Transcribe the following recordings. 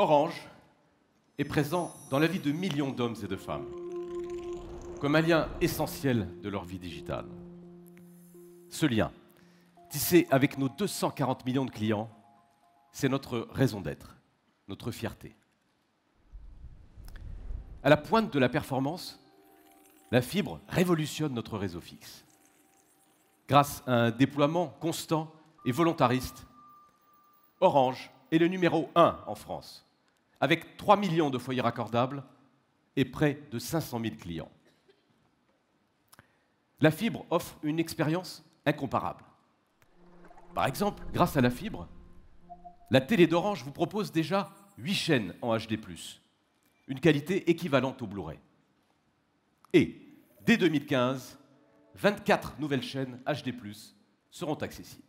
Orange est présent dans la vie de millions d'hommes et de femmes, comme un lien essentiel de leur vie digitale. Ce lien, tissé avec nos 240 millions de clients, c'est notre raison d'être, notre fierté. À la pointe de la performance, la fibre révolutionne notre réseau fixe. Grâce à un déploiement constant et volontariste, Orange est le numéro 1 en France, avec 3 millions de foyers raccordables et près de 500 000 clients. La fibre offre une expérience incomparable. Par exemple, grâce à la fibre, la télé d'Orange vous propose déjà 8 chaînes en HD+, une qualité équivalente au Blu-ray. Et, dès 2015, 24 nouvelles chaînes HD+, seront accessibles.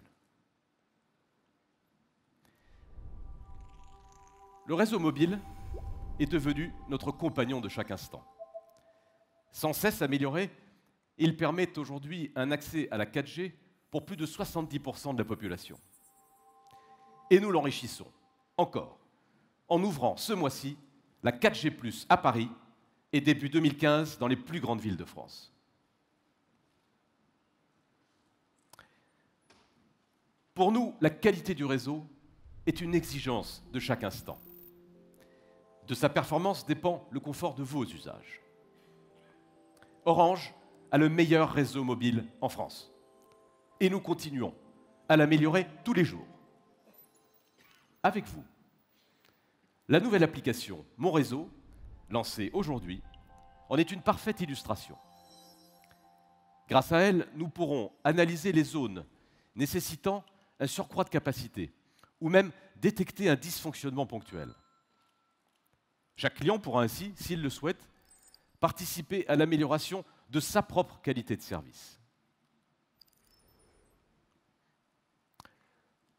Le réseau mobile est devenu notre compagnon de chaque instant. Sans cesse amélioré, il permet aujourd'hui un accès à la 4G pour plus de 70% de la population. Et nous l'enrichissons, encore, en ouvrant ce mois-ci la 4G+ à Paris et début 2015 dans les plus grandes villes de France. Pour nous, la qualité du réseau est une exigence de chaque instant. De sa performance dépend le confort de vos usages. Orange a le meilleur réseau mobile en France. Et nous continuons à l'améliorer tous les jours. Avec vous. La nouvelle application Mon Réseau, lancée aujourd'hui, en est une parfaite illustration. Grâce à elle, nous pourrons analyser les zones nécessitant un surcroît de capacité ou même détecter un dysfonctionnement ponctuel. Chaque client pourra ainsi, s'il le souhaite, participer à l'amélioration de sa propre qualité de service.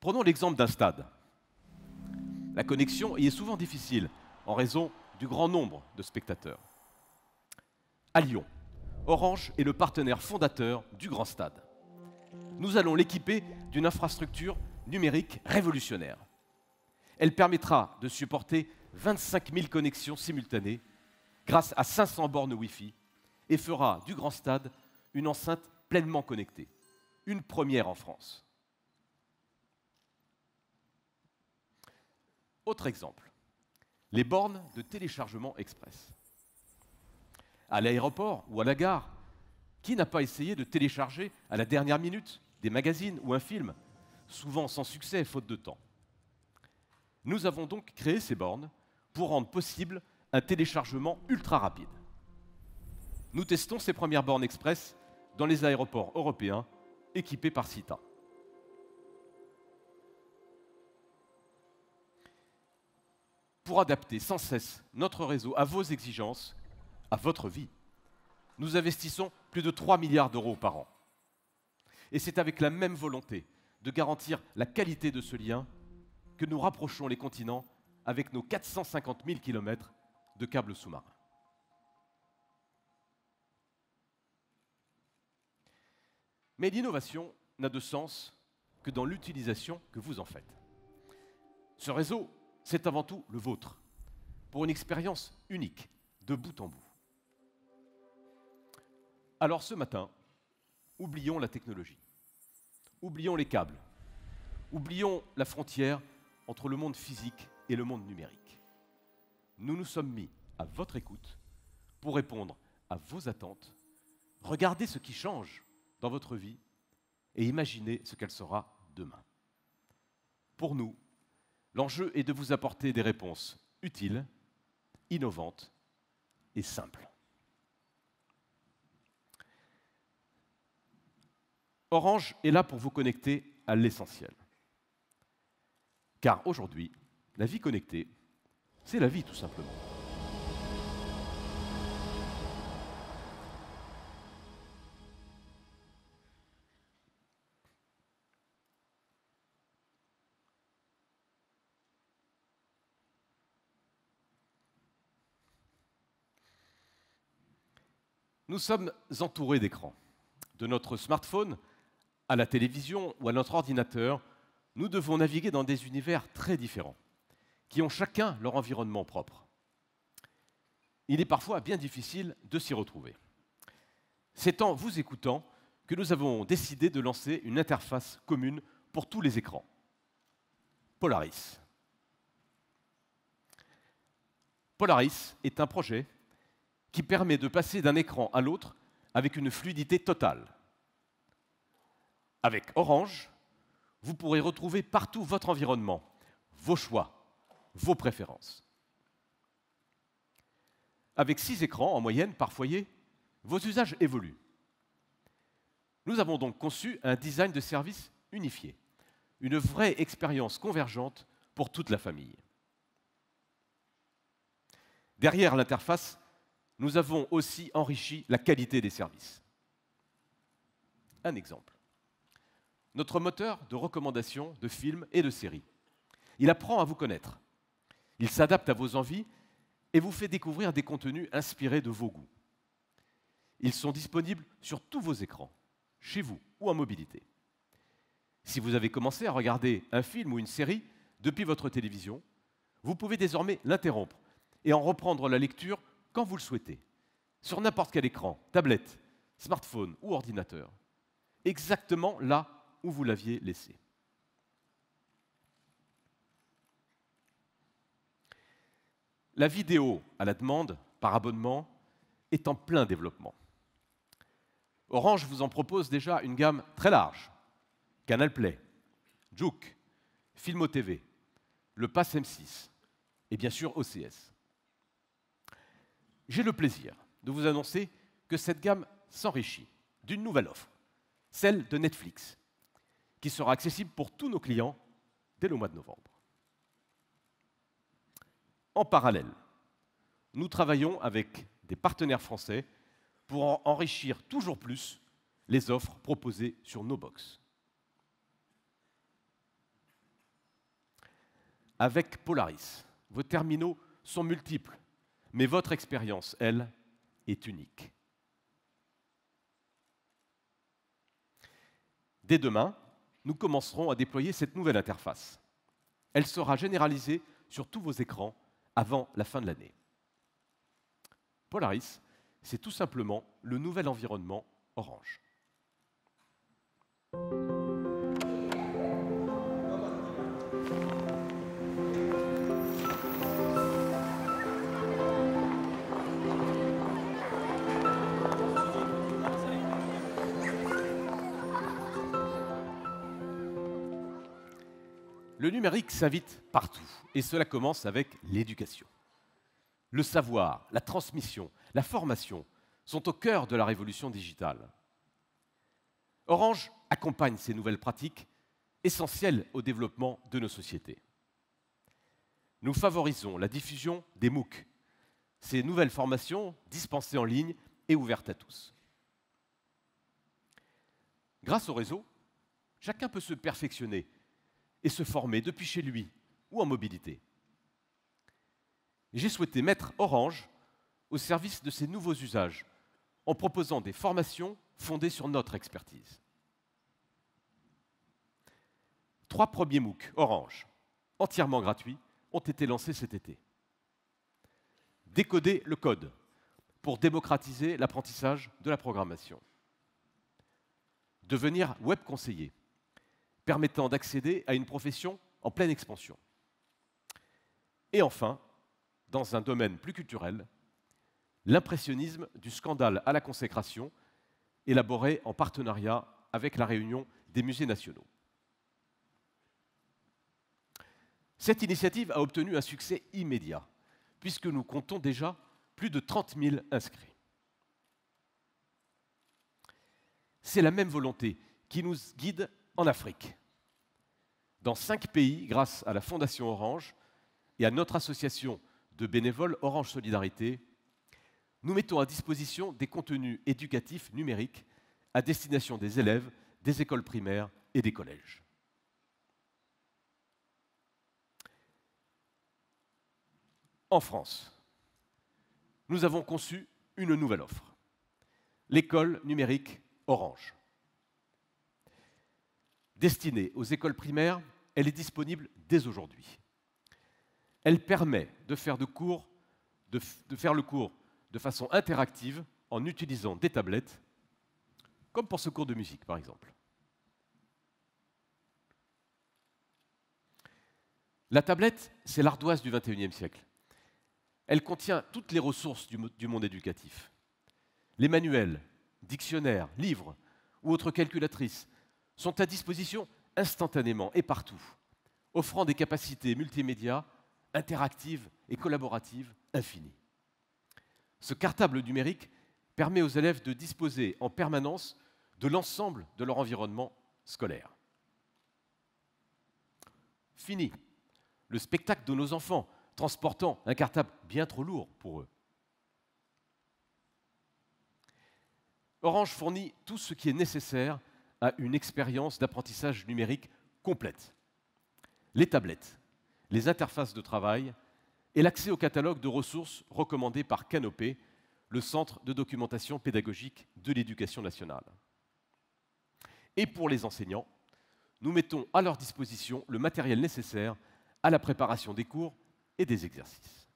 Prenons l'exemple d'un stade. La connexion y est souvent difficile en raison du grand nombre de spectateurs. À Lyon, Orange est le partenaire fondateur du Grand Stade. Nous allons l'équiper d'une infrastructure numérique révolutionnaire. Elle permettra de supporter 25 000 connexions simultanées grâce à 500 bornes Wi-Fi et fera du Grand Stade une enceinte pleinement connectée, une première en France. Autre exemple, les bornes de téléchargement express. À l'aéroport ou à la gare, qui n'a pas essayé de télécharger à la dernière minute des magazines ou un film, souvent sans succès faute de temps? Nous avons donc créé ces bornes pour rendre possible un téléchargement ultra rapide. Nous testons ces premières bornes express dans les aéroports européens équipés par SITA. Pour adapter sans cesse notre réseau à vos exigences, à votre vie, nous investissons plus de 3 milliards d'euros par an. Et c'est avec la même volonté de garantir la qualité de ce lien que nous rapprochons les continents avec nos 450 000 km de câbles sous-marins. Mais l'innovation n'a de sens que dans l'utilisation que vous en faites. Ce réseau, c'est avant tout le vôtre, pour une expérience unique, de bout en bout. Alors ce matin, oublions la technologie, oublions les câbles, oublions la frontière entre le monde physique et le monde numérique. Nous nous sommes mis à votre écoute pour répondre à vos attentes, regarder ce qui change dans votre vie et imaginer ce qu'elle sera demain. Pour nous, l'enjeu est de vous apporter des réponses utiles, innovantes et simples. Orange est là pour vous connecter à l'essentiel. Car aujourd'hui, la vie connectée, c'est la vie tout simplement. Nous sommes entourés d'écrans. De notre smartphone à la télévision ou à notre ordinateur, nous devons naviguer dans des univers très différents, qui ont chacun leur environnement propre. Il est parfois bien difficile de s'y retrouver. C'est en vous écoutant que nous avons décidé de lancer une interface commune pour tous les écrans. Polaris. Polaris est un projet qui permet de passer d'un écran à l'autre avec une fluidité totale. Avec Orange, vous pourrez retrouver partout votre environnement, vos choix, vos préférences. Avec 6 écrans en moyenne par foyer, vos usages évoluent. Nous avons donc conçu un design de service unifié, une vraie expérience convergente pour toute la famille. Derrière l'interface, nous avons aussi enrichi la qualité des services. Un exemple. Notre moteur de recommandation de films et de séries. Il apprend à vous connaître. Il s'adapte à vos envies et vous fait découvrir des contenus inspirés de vos goûts. Ils sont disponibles sur tous vos écrans, chez vous ou en mobilité. Si vous avez commencé à regarder un film ou une série depuis votre télévision, vous pouvez désormais l'interrompre et en reprendre la lecture quand vous le souhaitez, sur n'importe quel écran, tablette, smartphone ou ordinateur, exactement là où vous l'aviez laissé. La vidéo à la demande, par abonnement, est en plein développement. Orange vous en propose déjà une gamme très large. Canal Play, Juke, Filmo TV, le Pass M6 et bien sûr OCS. J'ai le plaisir de vous annoncer que cette gamme s'enrichit d'une nouvelle offre, celle de Netflix, qui sera accessible pour tous nos clients dès le mois de novembre. En parallèle, nous travaillons avec des partenaires français pour enrichir toujours plus les offres proposées sur nos box. Avec Polaris, vos terminaux sont multiples, mais votre expérience, elle, est unique. Dès demain, nous commencerons à déployer cette nouvelle interface. Elle sera généralisée sur tous vos écrans avant la fin de l'année. Polaris, c'est tout simplement le nouvel environnement Orange. Le numérique s'invite partout, et cela commence avec l'éducation. Le savoir, la transmission, la formation sont au cœur de la révolution digitale. Orange accompagne ces nouvelles pratiques, essentielles au développement de nos sociétés. Nous favorisons la diffusion des MOOC, ces nouvelles formations dispensées en ligne et ouvertes à tous. Grâce au réseau, chacun peut se perfectionner et se former depuis chez lui ou en mobilité. J'ai souhaité mettre Orange au service de ces nouveaux usages en proposant des formations fondées sur notre expertise. 3 premiers MOOC Orange, entièrement gratuits, ont été lancés cet été. Décoder le code pour démocratiser l'apprentissage de la programmation. Devenir web conseiller, permettant d'accéder à une profession en pleine expansion. Et enfin, dans un domaine plus culturel, l'impressionnisme du scandale à la consécration, élaboré en partenariat avec la Réunion des musées nationaux. Cette initiative a obtenu un succès immédiat, puisque nous comptons déjà plus de 30 000 inscrits. C'est la même volonté qui nous guide en Afrique. Dans 5 pays, grâce à la Fondation Orange et à notre association de bénévoles Orange Solidarité, nous mettons à disposition des contenus éducatifs numériques à destination des élèves, des écoles primaires et des collèges. En France, nous avons conçu une nouvelle offre, l'école numérique Orange. Destinée aux écoles primaires, elle est disponible dès aujourd'hui. Elle permet de faire le cours de façon interactive en utilisant des tablettes, comme pour ce cours de musique par exemple. La tablette, c'est l'ardoise du XXIe siècle. Elle contient toutes les ressources du monde éducatif. Les manuels, dictionnaires, livres ou autres calculatrices sont à disposition instantanément et partout, offrant des capacités multimédia, interactives et collaboratives infinies. Ce cartable numérique permet aux élèves de disposer en permanence de l'ensemble de leur environnement scolaire. Fini le spectacle de nos enfants transportant un cartable bien trop lourd pour eux. Orange fournit tout ce qui est nécessaire à une expérience d'apprentissage numérique complète. Les tablettes, les interfaces de travail et l'accès au catalogue de ressources recommandées par Canopé, le Centre de documentation pédagogique de l'éducation nationale. Et pour les enseignants, nous mettons à leur disposition le matériel nécessaire à la préparation des cours et des exercices.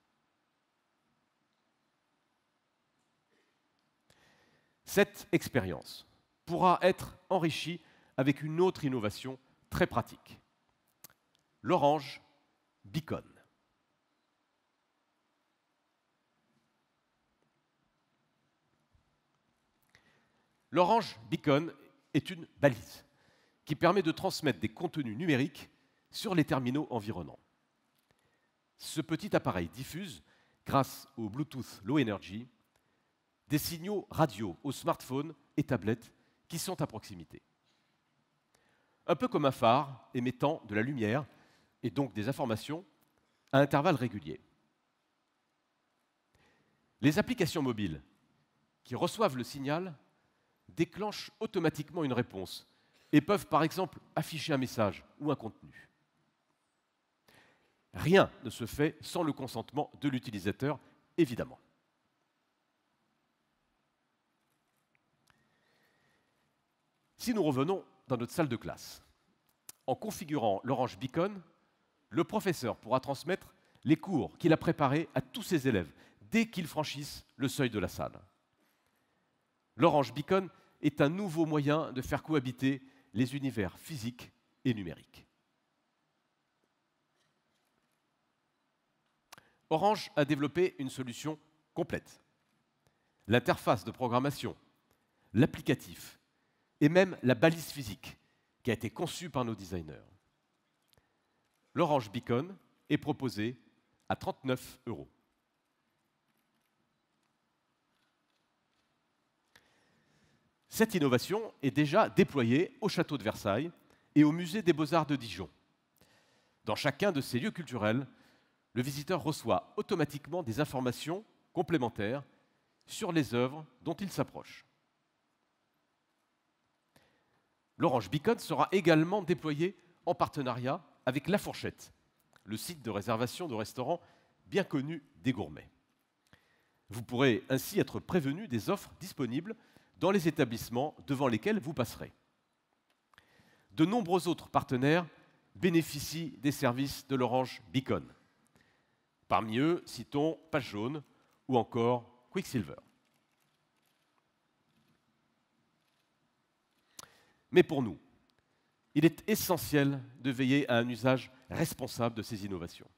Cette expérience pourra être enrichie avec une autre innovation très pratique, l'Orange Beacon. L'Orange Beacon est une balise qui permet de transmettre des contenus numériques sur les terminaux environnants. Ce petit appareil diffuse, grâce au Bluetooth Low Energy, des signaux radio aux smartphones et tablettes qui sont à proximité. Un peu comme un phare émettant de la lumière et donc des informations à intervalles réguliers. Les applications mobiles qui reçoivent le signal déclenchent automatiquement une réponse et peuvent par exemple afficher un message ou un contenu. Rien ne se fait sans le consentement de l'utilisateur, évidemment. Si nous revenons dans notre salle de classe, en configurant l'Orange Beacon, le professeur pourra transmettre les cours qu'il a préparés à tous ses élèves dès qu'ils franchissent le seuil de la salle. L'Orange Beacon est un nouveau moyen de faire cohabiter les univers physiques et numériques. Orange a développé une solution complète. L'interface de programmation, l'applicatif et même la balise physique qui a été conçue par nos designers. L'Orange Beacon est proposé à 39 €. Cette innovation est déjà déployée au château de Versailles et au musée des Beaux-Arts de Dijon. Dans chacun de ces lieux culturels, le visiteur reçoit automatiquement des informations complémentaires sur les œuvres dont il s'approche. L'Orange Beacon sera également déployé en partenariat avec La Fourchette, le site de réservation de restaurants bien connu des gourmets. Vous pourrez ainsi être prévenu des offres disponibles dans les établissements devant lesquels vous passerez. De nombreux autres partenaires bénéficient des services de l'Orange Beacon. Parmi eux, citons Page Jaune ou encore Quicksilver. Mais pour nous, il est essentiel de veiller à un usage responsable de ces innovations.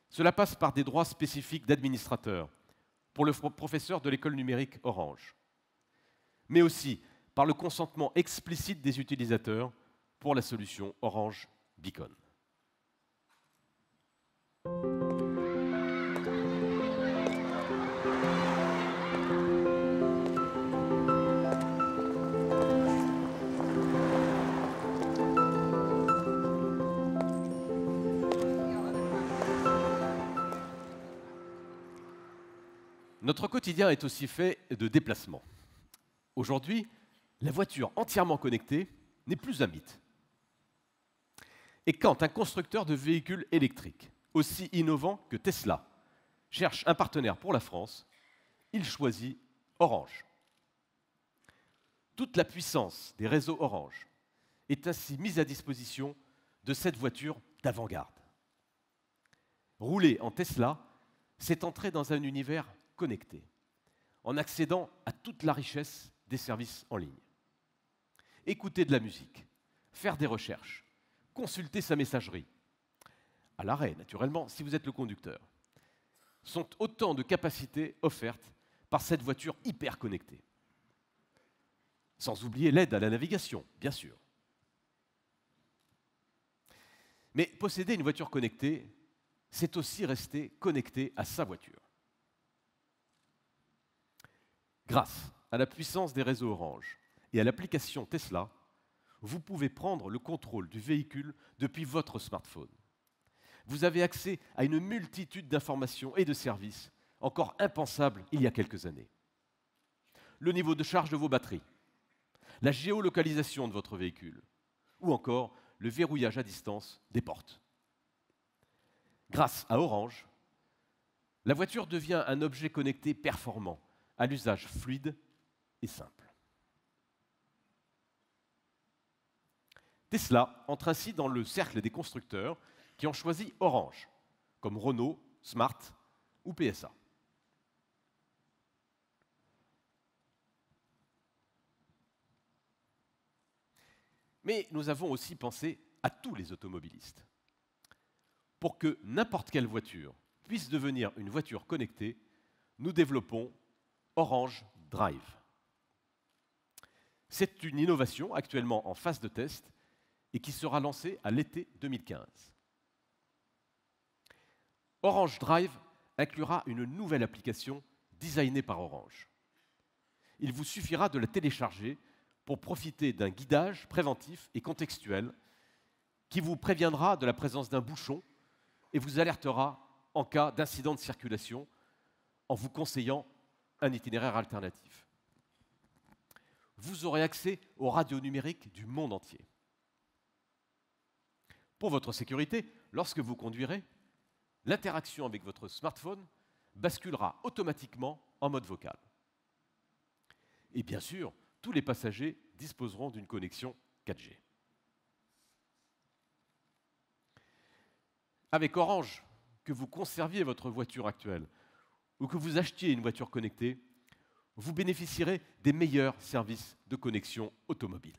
Cela passe par des droits spécifiques d'administrateurs pour le professeur de l'école numérique Orange, mais aussi par le consentement explicite des utilisateurs pour la solution Orange Beacon. Notre quotidien est aussi fait de déplacements. Aujourd'hui, la voiture entièrement connectée n'est plus un mythe. Et quand un constructeur de véhicules électriques, aussi innovant que Tesla, cherche un partenaire pour la France, il choisit Orange. Toute la puissance des réseaux Orange est ainsi mise à disposition de cette voiture d'avant-garde. Rouler en Tesla, c'est entrer dans un univers connecté, en accédant à toute la richesse des services en ligne. Écouter de la musique, faire des recherches, consulter sa messagerie, à l'arrêt naturellement si vous êtes le conducteur, sont autant de capacités offertes par cette voiture hyper connectée. Sans oublier l'aide à la navigation, bien sûr. Mais posséder une voiture connectée, c'est aussi rester connecté à sa voiture. Grâce à la puissance des réseaux Orange et à l'application Tesla, vous pouvez prendre le contrôle du véhicule depuis votre smartphone. Vous avez accès à une multitude d'informations et de services encore impensables il y a quelques années. Le niveau de charge de vos batteries, la géolocalisation de votre véhicule, ou encore le verrouillage à distance des portes. Grâce à Orange, la voiture devient un objet connecté performant, à l'usage fluide et simple. Tesla entre ainsi dans le cercle des constructeurs qui ont choisi Orange, comme Renault, Smart ou PSA. Mais nous avons aussi pensé à tous les automobilistes. Pour que n'importe quelle voiture puisse devenir une voiture connectée, nous développons Orange Drive. C'est une innovation actuellement en phase de test et qui sera lancée à l'été 2015. Orange Drive inclura une nouvelle application designée par Orange. Il vous suffira de la télécharger pour profiter d'un guidage préventif et contextuel qui vous préviendra de la présence d'un bouchon et vous alertera en cas d'incident de circulation en vous conseillant un itinéraire alternatif. Vous aurez accès aux radios numériques du monde entier. Pour votre sécurité, lorsque vous conduirez, l'interaction avec votre smartphone basculera automatiquement en mode vocal. Et bien sûr, tous les passagers disposeront d'une connexion 4G. Avec Orange, que vous conserviez votre voiture actuelle ou que vous achetiez une voiture connectée, vous bénéficierez des meilleurs services de connexion automobile.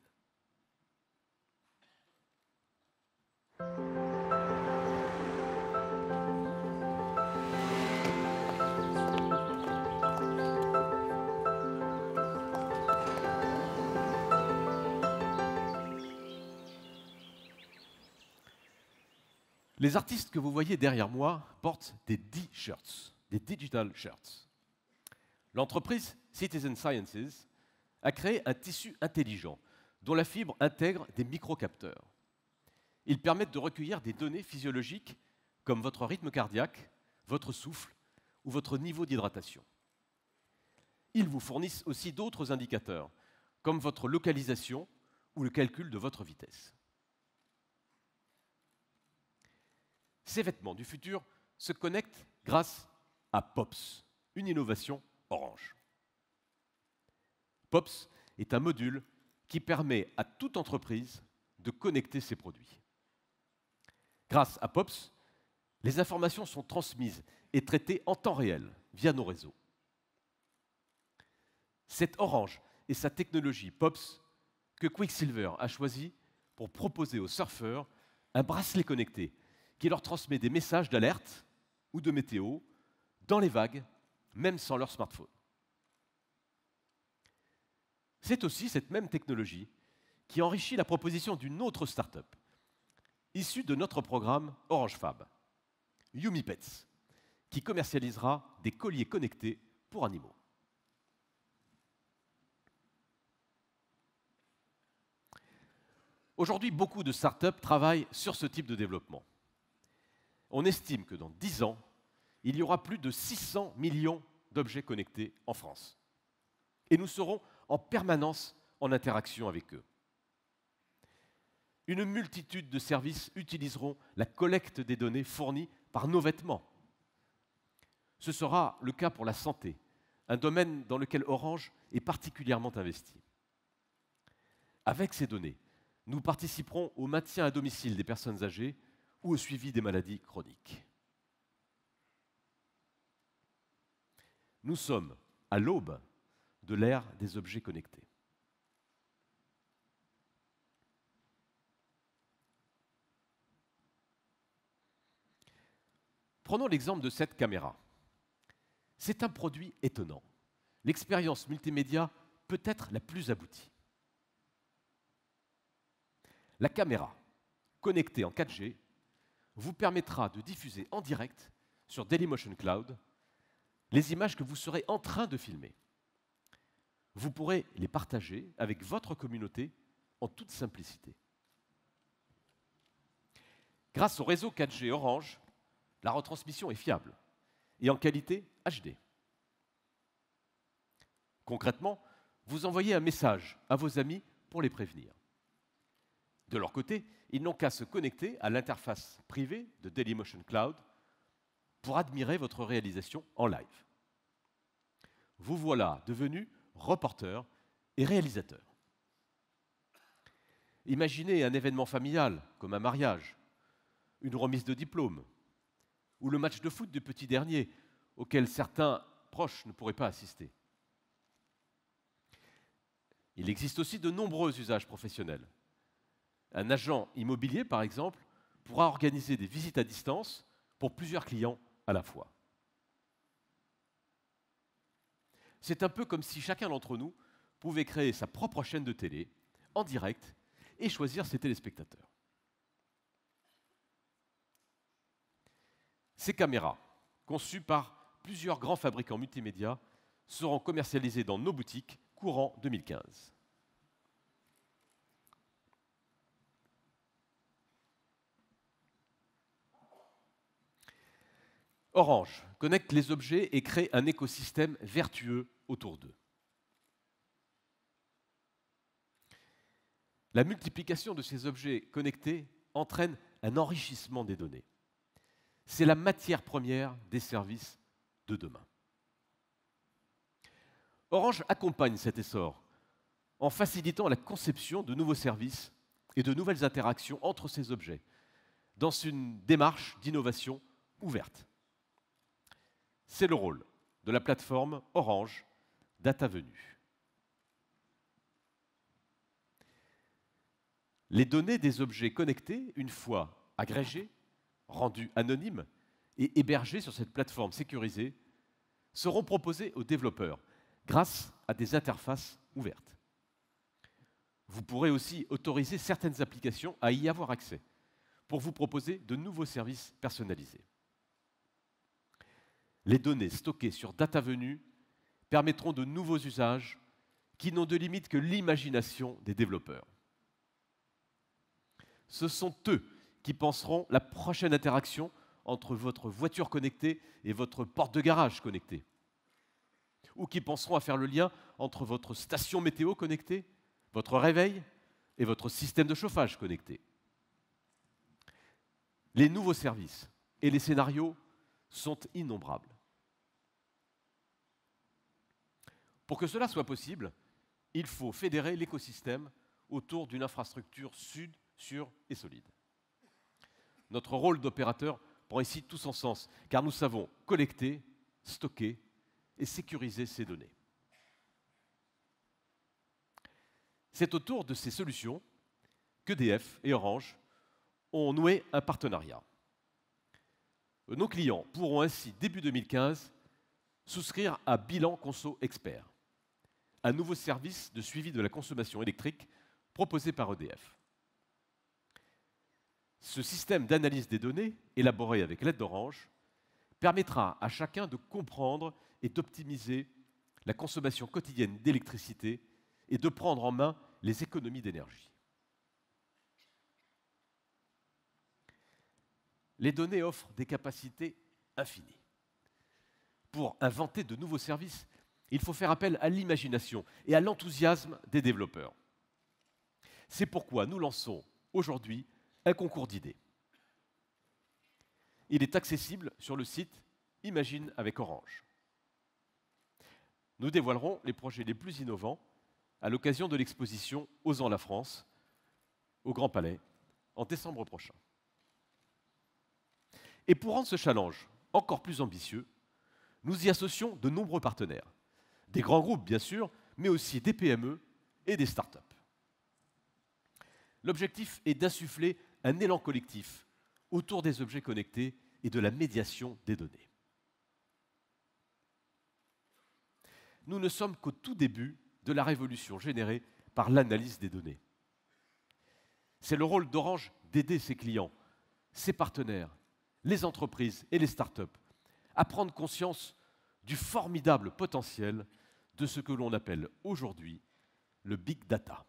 Les artistes que vous voyez derrière moi portent des D-shirts, des digital shirts. L'entreprise Citizen Sciences a créé un tissu intelligent dont la fibre intègre des microcapteurs. Ils permettent de recueillir des données physiologiques comme votre rythme cardiaque, votre souffle ou votre niveau d'hydratation. Ils vous fournissent aussi d'autres indicateurs comme votre localisation ou le calcul de votre vitesse. Ces vêtements du futur se connectent grâce à POPS, une innovation Orange. POPS est un module qui permet à toute entreprise de connecter ses produits. Grâce à POPS, les informations sont transmises et traitées en temps réel via nos réseaux. C'est Orange et sa technologie POPS que Quicksilver a choisi pour proposer aux surfeurs un bracelet connecté qui leur transmet des messages d'alerte ou de météo dans les vagues, même sans leur smartphone. C'est aussi cette même technologie qui enrichit la proposition d'une autre start-up, issue de notre programme Orange Fab, Yumi Pets, qui commercialisera des colliers connectés pour animaux. Aujourd'hui, beaucoup de start-up travaillent sur ce type de développement. On estime que dans 10 ans, il y aura plus de 600 millions d'objets connectés en France. Et nous serons en permanence en interaction avec eux. Une multitude de services utiliseront la collecte des données fournies par nos vêtements. Ce sera le cas pour la santé, un domaine dans lequel Orange est particulièrement investi. Avec ces données, nous participerons au maintien à domicile des personnes âgées ou au suivi des maladies chroniques. Nous sommes à l'aube de l'ère des objets connectés. Prenons l'exemple de cette caméra. C'est un produit étonnant. L'expérience multimédia peut être la plus aboutie. La caméra, connectée en 4G, vous permettra de diffuser en direct sur Dailymotion Cloud les images que vous serez en train de filmer. Vous pourrez les partager avec votre communauté en toute simplicité. Grâce au réseau 4G Orange, la retransmission est fiable et en qualité HD. Concrètement, vous envoyez un message à vos amis pour les prévenir. De leur côté, ils n'ont qu'à se connecter à l'interface privée de Dailymotion Cloud pour admirer votre réalisation en live. Vous voilà devenu reporter et réalisateur. Imaginez un événement familial, comme un mariage, une remise de diplôme, ou le match de foot du petit dernier, auquel certains proches ne pourraient pas assister. Il existe aussi de nombreux usages professionnels. Un agent immobilier, par exemple, pourra organiser des visites à distance pour plusieurs clients à la fois. C'est un peu comme si chacun d'entre nous pouvait créer sa propre chaîne de télé en direct et choisir ses téléspectateurs. Ces caméras, conçues par plusieurs grands fabricants multimédia, seront commercialisées dans nos boutiques courant 2015. Orange connecte les objets et crée un écosystème vertueux autour d'eux. La multiplication de ces objets connectés entraîne un enrichissement des données. C'est la matière première des services de demain. Orange accompagne cet essor en facilitant la conception de nouveaux services et de nouvelles interactions entre ces objets, dans une démarche d'innovation ouverte. C'est le rôle de la plateforme Orange DataVenue. Les données des objets connectés, une fois agrégées, rendues anonymes et hébergées sur cette plateforme sécurisée, seront proposées aux développeurs grâce à des interfaces ouvertes. Vous pourrez aussi autoriser certaines applications à y avoir accès pour vous proposer de nouveaux services personnalisés. Les données stockées sur DataVenue permettront de nouveaux usages qui n'ont de limite que l'imagination des développeurs. Ce sont eux qui penseront la prochaine interaction entre votre voiture connectée et votre porte de garage connectée, ou qui penseront à faire le lien entre votre station météo connectée, votre réveil et votre système de chauffage connecté. Les nouveaux services et les scénarios sont innombrables. Pour que cela soit possible, il faut fédérer l'écosystème autour d'une infrastructure sûre et solide. Notre rôle d'opérateur prend ici tout son sens, car nous savons collecter, stocker et sécuriser ces données. C'est autour de ces solutions qu'EDF et Orange ont noué un partenariat. Nos clients pourront ainsi, début 2015, souscrire à Bilan Conso Expert, un nouveau service de suivi de la consommation électrique proposé par EDF. Ce système d'analyse des données, élaboré avec l'aide d'Orange, permettra à chacun de comprendre et d'optimiser la consommation quotidienne d'électricité et de prendre en main les économies d'énergie. Les données offrent des capacités infinies. Pour inventer de nouveaux services, il faut faire appel à l'imagination et à l'enthousiasme des développeurs. C'est pourquoi nous lançons aujourd'hui un concours d'idées. Il est accessible sur le site Imagine avec Orange. Nous dévoilerons les projets les plus innovants à l'occasion de l'exposition Osons la France au Grand Palais en décembre prochain. Et pour rendre ce challenge encore plus ambitieux, Nous y associons de nombreux partenaires. Des grands groupes, bien sûr, mais aussi des PME et des startups. L'objectif est d'insuffler un élan collectif autour des objets connectés et de la médiation des données. Nous ne sommes qu'au tout début de la révolution générée par l'analyse des données. C'est le rôle d'Orange d'aider ses clients, ses partenaires, les entreprises et les startups à prendre conscience du formidable potentiel de ce que l'on appelle aujourd'hui le big data.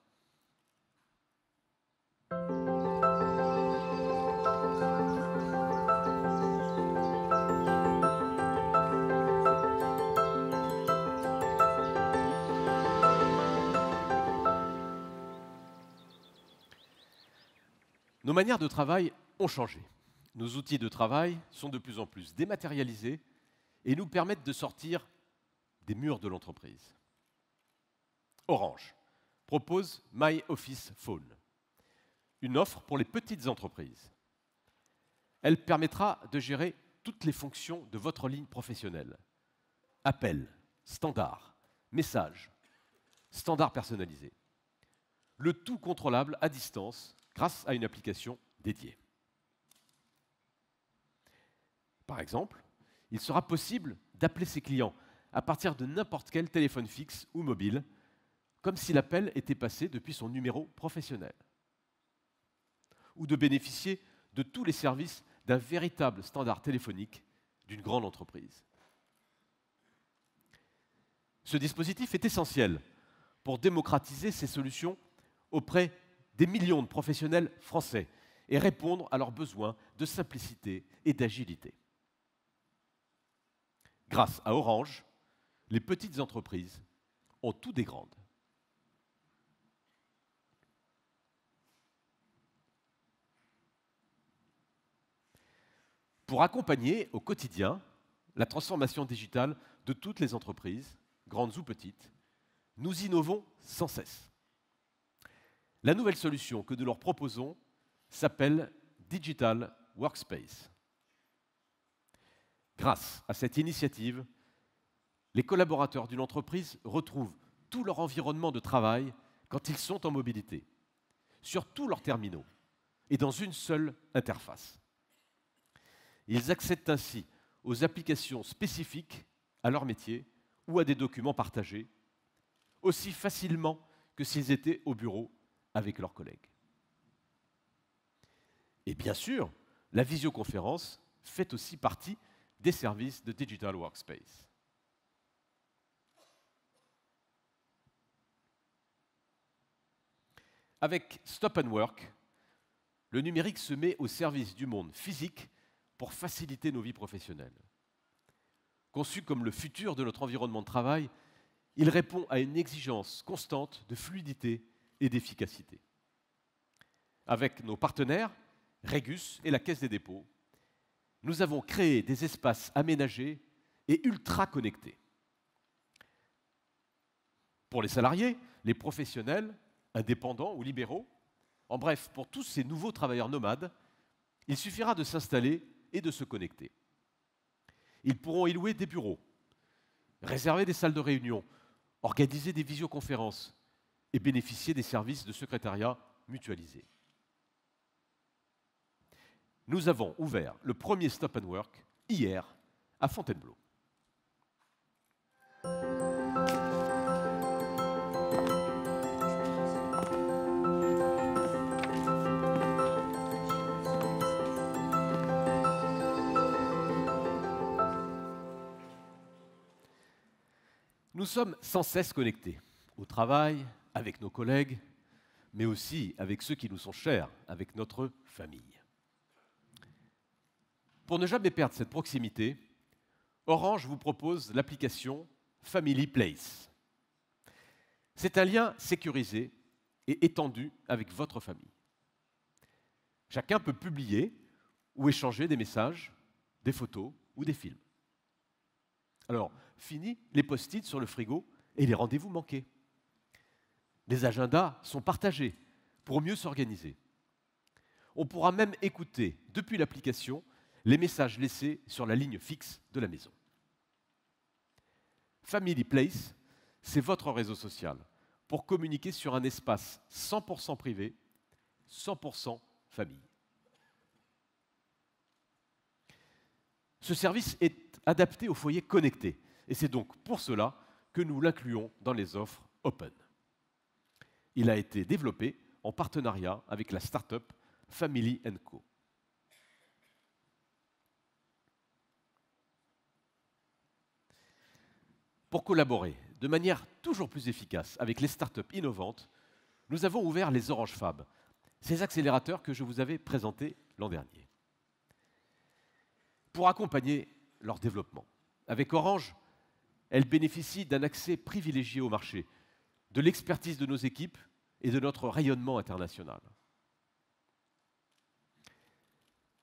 Nos manières de travail ont changé. Nos outils de travail sont de plus en plus dématérialisés et nous permettent de sortir des murs de l'entreprise. Orange propose My Office Phone, une offre pour les petites entreprises. Elle permettra de gérer toutes les fonctions de votre ligne professionnelle. Appels, standards, messages, standards personnalisés. Le tout contrôlable à distance grâce à une application dédiée. Par exemple, il sera possible d'appeler ses clients à partir de n'importe quel téléphone fixe ou mobile, comme si l'appel était passé depuis son numéro professionnel. Ou de bénéficier de tous les services d'un véritable standard téléphonique d'une grande entreprise. Ce dispositif est essentiel pour démocratiser ces solutions auprès des millions de professionnels français et répondre à leurs besoins de simplicité et d'agilité. Grâce à Orange, les petites entreprises ont tout des grandes. Pour accompagner au quotidien la transformation digitale de toutes les entreprises, grandes ou petites, nous innovons sans cesse. La nouvelle solution que nous leur proposons s'appelle Digital Workspace. Grâce à cette initiative, les collaborateurs d'une entreprise retrouvent tout leur environnement de travail quand ils sont en mobilité, sur tous leurs terminaux et dans une seule interface. Ils accèdent ainsi aux applications spécifiques à leur métier ou à des documents partagés, aussi facilement que s'ils étaient au bureau avec leurs collègues. Et bien sûr, la visioconférence fait aussi partie des services de Digital Workspace. Avec Stop and Work, le numérique se met au service du monde physique pour faciliter nos vies professionnelles. Conçu comme le futur de notre environnement de travail, il répond à une exigence constante de fluidité et d'efficacité. Avec nos partenaires, Regus et la Caisse des dépôts, nous avons créé des espaces aménagés et ultra connectés. Pour les salariés, les professionnels, indépendants ou libéraux, en bref, pour tous ces nouveaux travailleurs nomades, il suffira de s'installer et de se connecter. Ils pourront y louer des bureaux, réserver des salles de réunion, organiser des visioconférences et bénéficier des services de secrétariat mutualisés. Nous avons ouvert le premier Stop and Work hier à Fontainebleau. Nous sommes sans cesse connectés au travail, avec nos collègues, mais aussi avec ceux qui nous sont chers, avec notre famille. Pour ne jamais perdre cette proximité, Orange vous propose l'application Family Place. C'est un lien sécurisé et étendu avec votre famille. Chacun peut publier ou échanger des messages, des photos ou des films. Alors, fini les post-it sur le frigo et les rendez-vous manqués. Les agendas sont partagés pour mieux s'organiser. On pourra même écouter, depuis l'application, les messages laissés sur la ligne fixe de la maison. Family Place, c'est votre réseau social pour communiquer sur un espace 100% privé, 100% famille. Ce service est adapté aux foyers connectés et c'est donc pour cela que nous l'incluons dans les offres Open. Il a été développé en partenariat avec la start-up Family & Co. Pour collaborer de manière toujours plus efficace avec les startups innovantes, nous avons ouvert les Orange Fab, ces accélérateurs que je vous avais présentés l'an dernier. Pour accompagner leur développement, avec Orange, elles bénéficient d'un accès privilégié au marché, de l'expertise de nos équipes et de notre rayonnement international.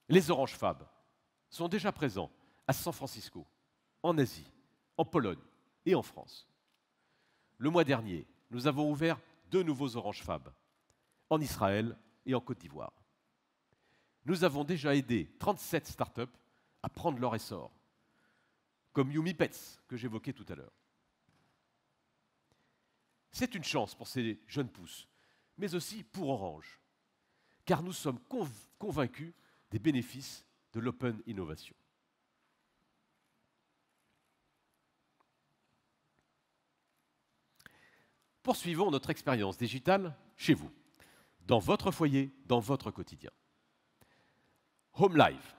Les Orange Fab sont déjà présents à San Francisco, en Asie, en Pologne et en France. Le mois dernier, nous avons ouvert 2 nouveaux Orange Fab, en Israël et en Côte d'Ivoire. Nous avons déjà aidé 37 startups à prendre leur essor, comme Yumi Pets, que j'évoquais tout à l'heure. C'est une chance pour ces jeunes pousses, mais aussi pour Orange, car nous sommes convaincus des bénéfices de l'open innovation. Poursuivons notre expérience digitale chez vous, dans votre foyer, dans votre quotidien. HomeLive,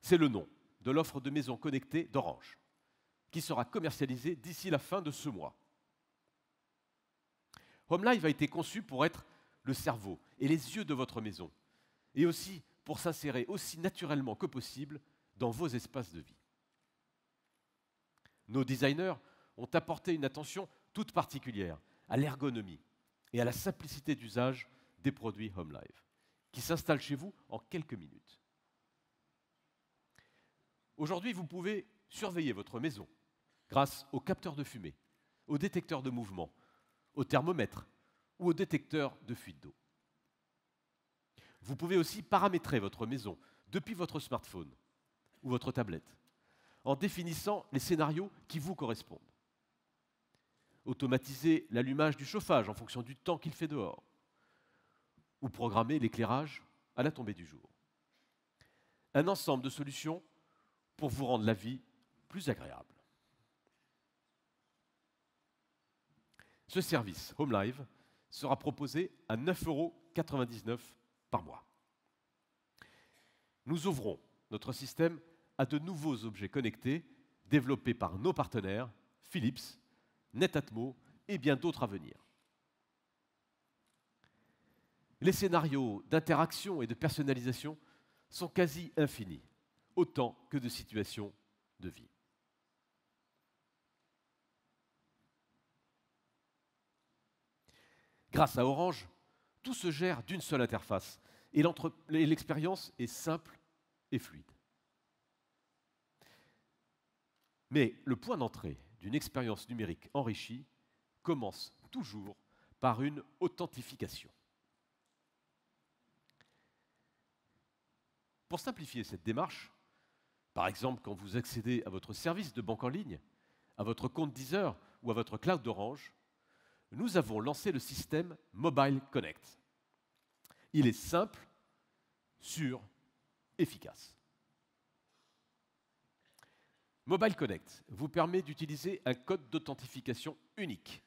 c'est le nom de l'offre de maison connectée d'Orange, qui sera commercialisée d'ici la fin de ce mois. HomeLive a été conçu pour être le cerveau et les yeux de votre maison, et aussi pour s'insérer aussi naturellement que possible dans vos espaces de vie. Nos designers ont apporté une attention toute particulière à l'ergonomie et à la simplicité d'usage des produits HomeLive, qui s'installent chez vous en quelques minutes. Aujourd'hui, vous pouvez surveiller votre maison grâce aux capteurs de fumée, aux détecteurs de mouvement, au thermomètre ou au détecteur de fuite d'eau. Vous pouvez aussi paramétrer votre maison depuis votre smartphone ou votre tablette en définissant les scénarios qui vous correspondent. Automatiser l'allumage du chauffage en fonction du temps qu'il fait dehors ou programmer l'éclairage à la tombée du jour. Un ensemble de solutions pour vous rendre la vie plus agréable. Ce service HomeLive sera proposé à 9,99 € par mois. Nous ouvrons notre système à de nouveaux objets connectés développés par nos partenaires Philips, Netatmo et bien d'autres à venir. Les scénarios d'interaction et de personnalisation sont quasi infinis, autant que de situations de vie. Grâce à Orange, tout se gère d'une seule interface et l'expérience est simple et fluide. Mais le point d'entrée d'une expérience numérique enrichie commence toujours par une authentification. Pour simplifier cette démarche, par exemple quand vous accédez à votre service de banque en ligne, à votre compte Deezer ou à votre cloud d'Orange, nous avons lancé le système Mobile Connect. Il est simple, sûr, efficace. Mobile Connect vous permet d'utiliser un code d'authentification unique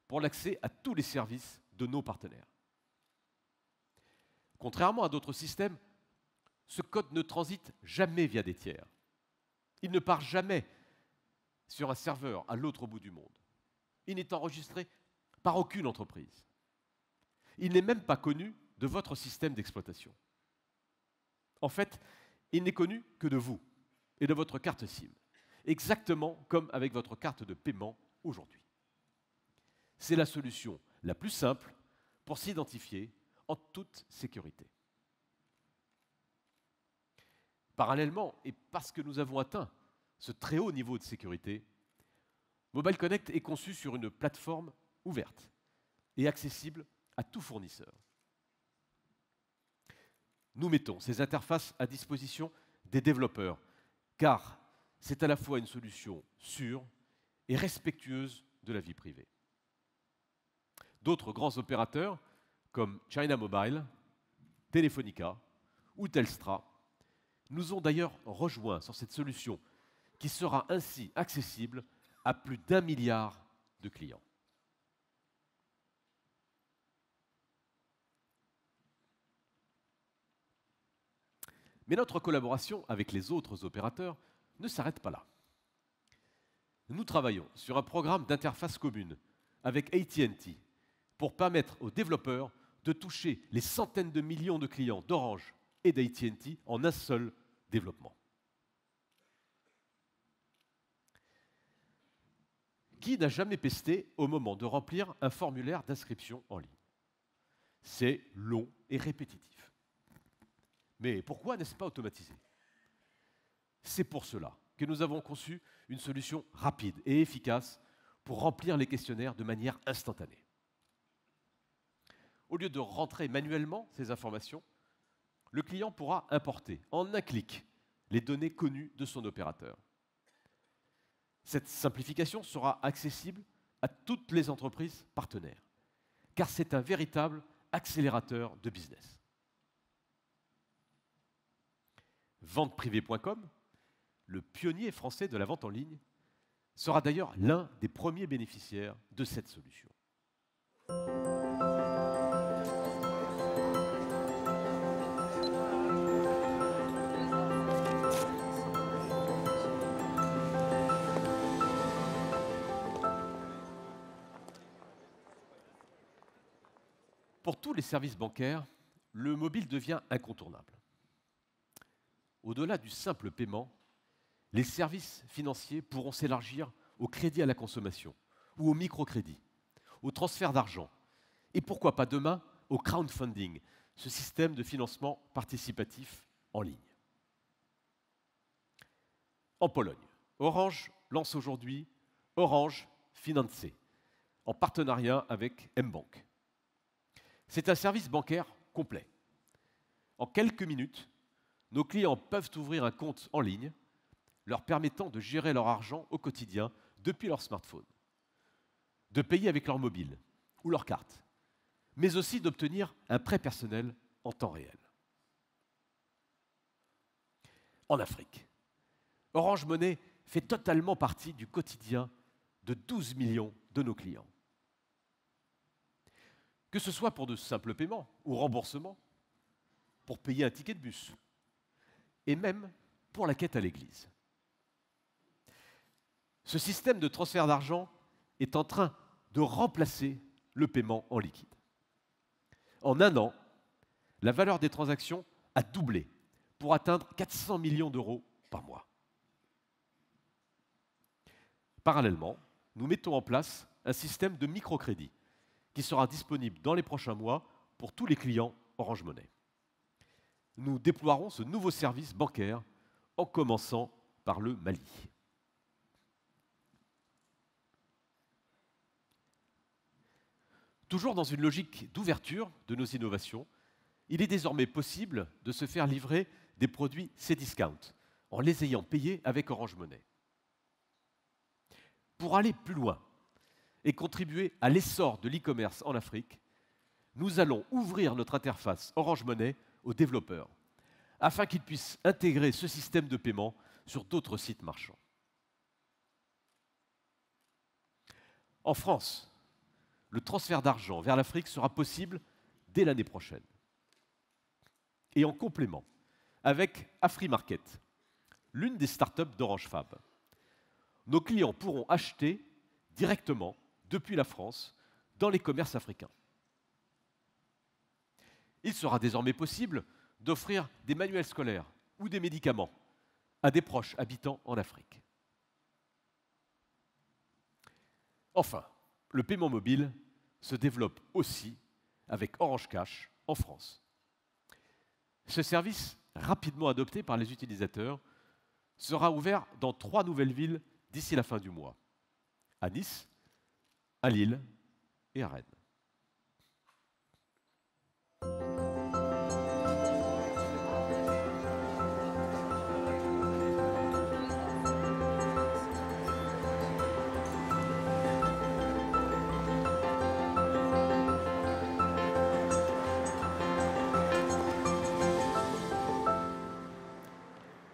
pour l'accès à tous les services de nos partenaires. Contrairement à d'autres systèmes, ce code ne transite jamais via des tiers. Il ne part jamais sur un serveur à l'autre bout du monde. Il n'est enregistré par aucune entreprise. Il n'est même pas connu de votre système d'exploitation. En fait, il n'est connu que de vous et de votre carte SIM, exactement comme avec votre carte de paiement aujourd'hui. C'est la solution la plus simple pour s'identifier en toute sécurité. Parallèlement, et parce que nous avons atteint ce très haut niveau de sécurité, Mobile Connect est conçu sur une plateforme ouverte et accessible à tout fournisseur. Nous mettons ces interfaces à disposition des développeurs, car c'est à la fois une solution sûre et respectueuse de la vie privée. D'autres grands opérateurs, comme China Mobile, Telefonica ou Telstra, nous ont d'ailleurs rejoints sur cette solution qui sera ainsi accessible à plus d'1 milliard de clients. Mais notre collaboration avec les autres opérateurs ne s'arrête pas là. Nous travaillons sur un programme d'interface commune avec AT&T pour permettre aux développeurs de toucher les centaines de millions de clients d'Orange et d'AT&T en un seul développement. Qui n'a jamais pesté au moment de remplir un formulaire d'inscription en ligne? C'est long et répétitif. Mais pourquoi n'est-ce pas automatisé? C'est pour cela que nous avons conçu une solution rapide et efficace pour remplir les questionnaires de manière instantanée. Au lieu de rentrer manuellement ces informations, le client pourra importer en un clic les données connues de son opérateur. Cette simplification sera accessible à toutes les entreprises partenaires, car c'est un véritable accélérateur de business. Venteprivée.com, le pionnier français de la vente en ligne, sera d'ailleurs l'un des premiers bénéficiaires de cette solution. Pour tous les services bancaires, le mobile devient incontournable. Au-delà du simple paiement, les services financiers pourront s'élargir au crédit à la consommation ou au microcrédit, au transfert d'argent et pourquoi pas demain au crowdfunding, ce système de financement participatif en ligne. En Pologne, Orange lance aujourd'hui Orange Finance, en partenariat avec mBank. C'est un service bancaire complet. En quelques minutes, nos clients peuvent ouvrir un compte en ligne, leur permettant de gérer leur argent au quotidien depuis leur smartphone, de payer avec leur mobile ou leur carte, mais aussi d'obtenir un prêt personnel en temps réel. En Afrique, Orange Money fait totalement partie du quotidien de 12 millions de nos clients. Que ce soit pour de simples paiements ou remboursements, pour payer un ticket de bus, et même pour la quête à l'église. Ce système de transfert d'argent est en train de remplacer le paiement en liquide. En un an, la valeur des transactions a doublé pour atteindre 400 millions d'euros par mois. Parallèlement, nous mettons en place un système de microcrédit qui sera disponible dans les prochains mois pour tous les clients Orange Money. Nous déploierons ce nouveau service bancaire en commençant par le Mali. Toujours dans une logique d'ouverture de nos innovations, il est désormais possible de se faire livrer des produits Cdiscount en les ayant payés avec Orange Money. Pour aller plus loin et contribuer à l'essor de l'e-commerce en Afrique, nous allons ouvrir notre interface Orange Money aux développeurs, afin qu'ils puissent intégrer ce système de paiement sur d'autres sites marchands. En France, le transfert d'argent vers l'Afrique sera possible dès l'année prochaine. Et en complément, avec AfriMarket, l'une des startups d'Orange Fab, nos clients pourront acheter directement depuis la France dans les commerces africains. Il sera désormais possible d'offrir des manuels scolaires ou des médicaments à des proches habitant en Afrique. Enfin, le paiement mobile se développe aussi avec Orange Cash en France. Ce service, rapidement adopté par les utilisateurs, sera ouvert dans 3 nouvelles villes d'ici la fin du mois, à Nice, à Lille et à Rennes.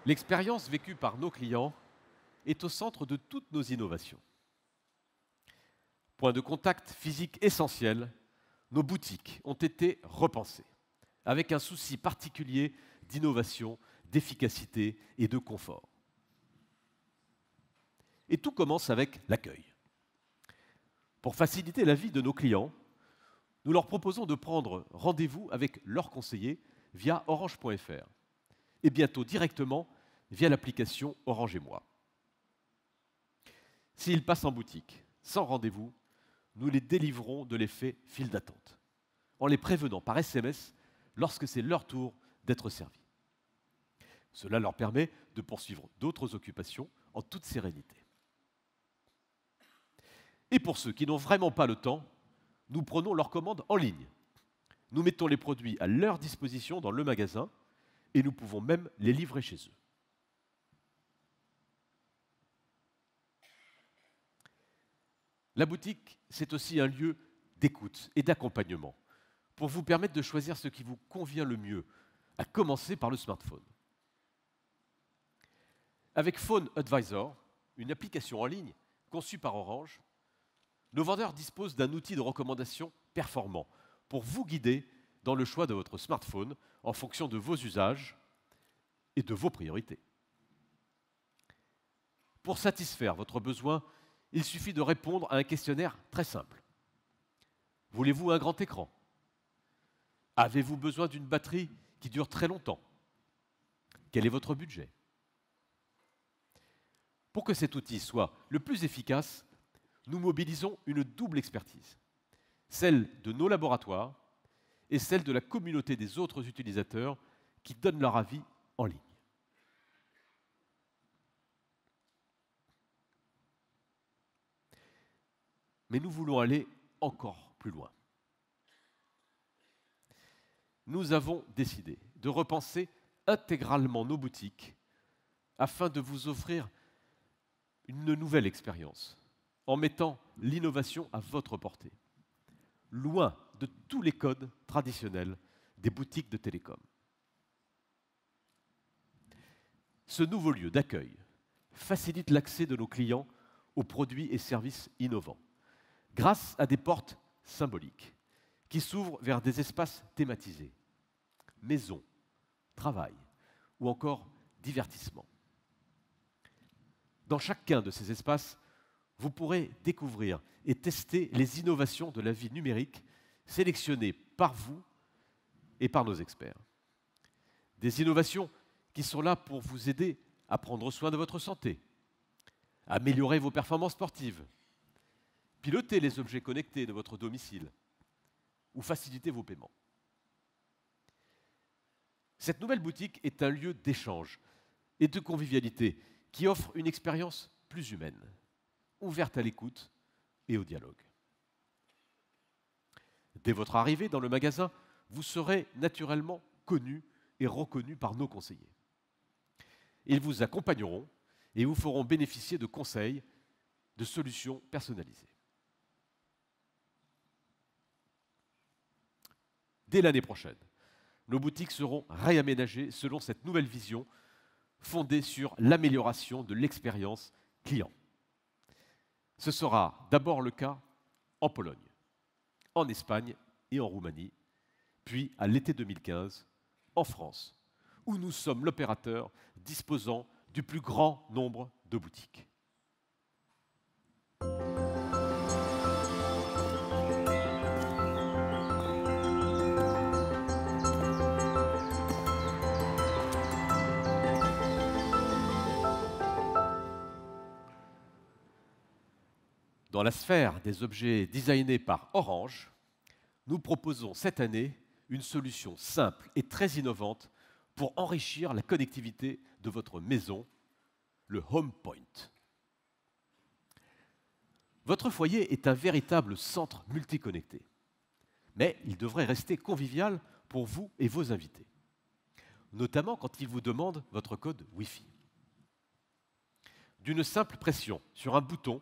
L'expérience vécue par nos clients est au centre de toutes nos innovations. Point de contact physique essentiel, nos boutiques ont été repensées, avec un souci particulier d'innovation, d'efficacité et de confort. Et tout commence avec l'accueil. Pour faciliter la vie de nos clients, nous leur proposons de prendre rendez-vous avec leurs conseillers via orange.fr et bientôt directement via l'application Orange et moi. S'ils passent en boutique sans rendez-vous, nous les délivrons de l'effet file d'attente, en les prévenant par SMS lorsque c'est leur tour d'être servis. Cela leur permet de poursuivre d'autres occupations en toute sérénité. Et pour ceux qui n'ont vraiment pas le temps, nous prenons leurs commandes en ligne. Nous mettons les produits à leur disposition dans le magasin et nous pouvons même les livrer chez eux. La boutique, c'est aussi un lieu d'écoute et d'accompagnement pour vous permettre de choisir ce qui vous convient le mieux, à commencer par le smartphone. Avec Phone Advisor, une application en ligne conçue par Orange, nos vendeurs disposent d'un outil de recommandation performant pour vous guider dans le choix de votre smartphone en fonction de vos usages et de vos priorités. Pour satisfaire votre besoin, il suffit de répondre à un questionnaire très simple. Voulez-vous un grand écran? Avez-vous besoin d'une batterie qui dure très longtemps? Quel est votre budget? Pour que cet outil soit le plus efficace, nous mobilisons une double expertise, celle de nos laboratoires et celle de la communauté des autres utilisateurs qui donnent leur avis en ligne. Mais nous voulons aller encore plus loin. Nous avons décidé de repenser intégralement nos boutiques afin de vous offrir une nouvelle expérience, en mettant l'innovation à votre portée, loin de tous les codes traditionnels des boutiques de télécom. Ce nouveau lieu d'accueil facilite l'accès de nos clients aux produits et services innovants, grâce à des portes symboliques qui s'ouvrent vers des espaces thématisés, maison, travail ou encore divertissement. Dans chacun de ces espaces, vous pourrez découvrir et tester les innovations de la vie numérique sélectionnées par vous et par nos experts. Des innovations qui sont là pour vous aider à prendre soin de votre santé, améliorer vos performances sportives, piloter les objets connectés de votre domicile ou faciliter vos paiements. Cette nouvelle boutique est un lieu d'échange et de convivialité qui offre une expérience plus humaine, ouverte à l'écoute et au dialogue. Dès votre arrivée dans le magasin, vous serez naturellement connu et reconnu par nos conseillers. Ils vous accompagneront et vous feront bénéficier de conseils, de solutions personnalisées. Dès l'année prochaine, nos boutiques seront réaménagées selon cette nouvelle vision fondée sur l'amélioration de l'expérience client. Ce sera d'abord le cas en Pologne, en Espagne et en Roumanie, puis à l'été 2015, en France, où nous sommes l'opérateur disposant du plus grand nombre de boutiques. Dans la sphère des objets designés par Orange, nous proposons cette année une solution simple et très innovante pour enrichir la connectivité de votre maison, le HomePoint. Votre foyer est un véritable centre multiconnecté, mais il devrait rester convivial pour vous et vos invités, notamment quand ils vous demandent votre code Wi-Fi. D'une simple pression sur un bouton,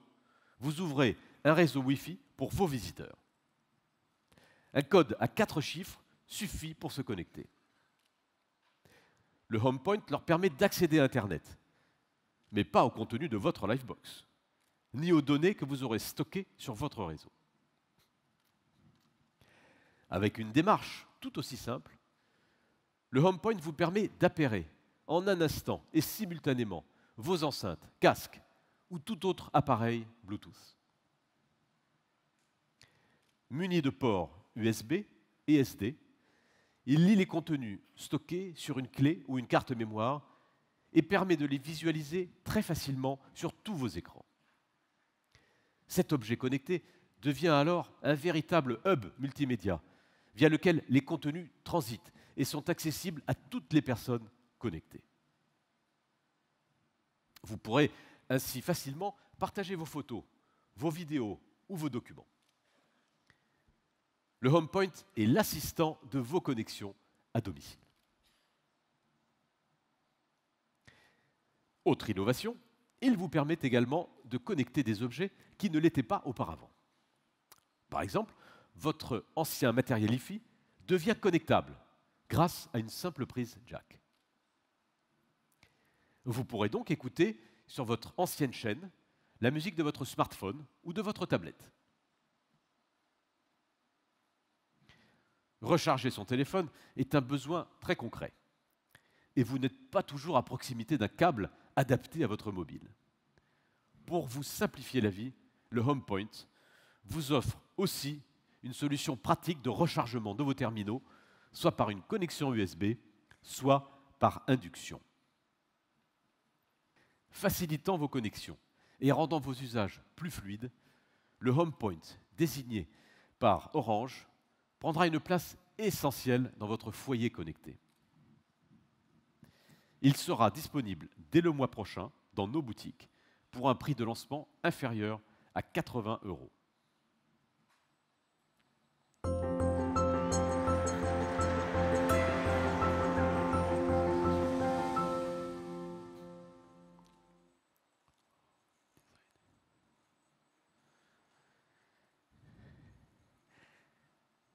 vous ouvrez un réseau Wi-Fi pour vos visiteurs. Un code à 4 chiffres suffit pour se connecter. Le HomePoint leur permet d'accéder à Internet, mais pas au contenu de votre Livebox, ni aux données que vous aurez stockées sur votre réseau. Avec une démarche tout aussi simple, le HomePoint vous permet d'appairer en un instant et simultanément vos enceintes, casques ou tout autre appareil Bluetooth. Muni de ports USB et SD, il lit les contenus stockés sur une clé ou une carte mémoire et permet de les visualiser très facilement sur tous vos écrans. Cet objet connecté devient alors un véritable hub multimédia via lequel les contenus transitent et sont accessibles à toutes les personnes connectées. Vous pourrez ainsi facilement partager vos photos, vos vidéos ou vos documents. Le HomePoint est l'assistant de vos connexions à domicile. Autre innovation, il vous permet également de connecter des objets qui ne l'étaient pas auparavant. Par exemple, votre ancien matériel Hi-Fi devient connectable grâce à une simple prise jack. Vous pourrez donc écouter sur votre ancienne chaîne la musique de votre smartphone ou de votre tablette. Recharger son téléphone est un besoin très concret. Et vous n'êtes pas toujours à proximité d'un câble adapté à votre mobile. Pour vous simplifier la vie, le HomePoint vous offre aussi une solution pratique de rechargement de vos terminaux, soit par une connexion USB, soit par induction. Facilitant vos connexions et rendant vos usages plus fluides, le HomePoint, désigné par Orange, prendra une place essentielle dans votre foyer connecté. Il sera disponible dès le mois prochain dans nos boutiques pour un prix de lancement inférieur à 80 €.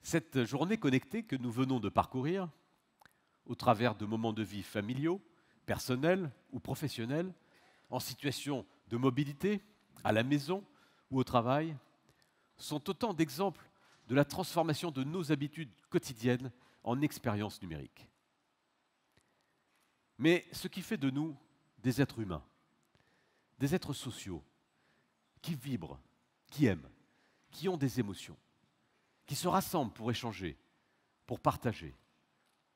Cette journée connectée que nous venons de parcourir, au travers de moments de vie familiaux, personnels ou professionnels, en situation de mobilité, à la maison ou au travail, sont autant d'exemples de la transformation de nos habitudes quotidiennes en expériences numériques. Mais ce qui fait de nous des êtres humains, des êtres sociaux, qui vibrent, qui aiment, qui ont des émotions, qui se rassemblent pour échanger, pour partager,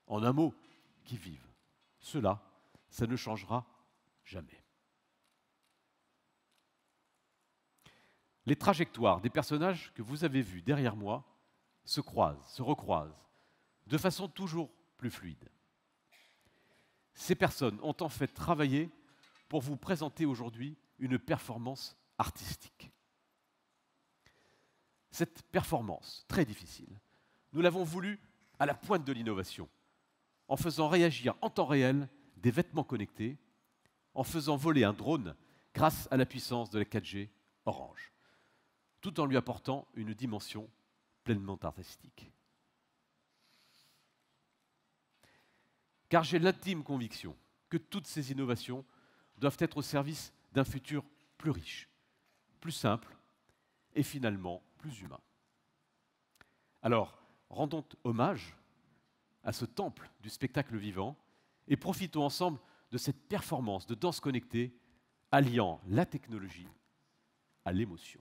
en un mot, qui vivent. Cela, ça ne changera jamais. Les trajectoires des personnages que vous avez vus derrière moi se croisent, se recroisent, de façon toujours plus fluide. Ces personnes ont en fait travaillé pour vous présenter aujourd'hui une performance artistique. Cette performance, très difficile, nous l'avons voulu à la pointe de l'innovation, en faisant réagir en temps réel des vêtements connectés, en faisant voler un drone grâce à la puissance de la 4G Orange, tout en lui apportant une dimension pleinement artistique. Car j'ai l'intime conviction que toutes ces innovations doivent être au service d'un futur plus riche, plus simple et finalement plus humain. Alors, rendons hommage à ce temple du spectacle vivant et profitons ensemble de cette performance de danse connectée alliant la technologie à l'émotion.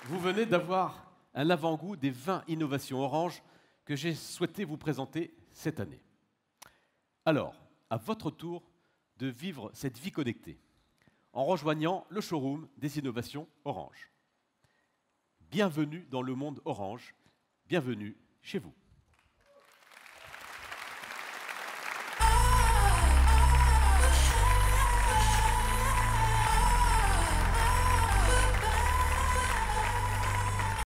Vous venez d'avoir un avant-goût des 20 innovations Orange que j'ai souhaité vous présenter cette année. Alors, à votre tour de vivre cette vie connectée en rejoignant le showroom des innovations Orange. Bienvenue dans le monde Orange, bienvenue chez vous.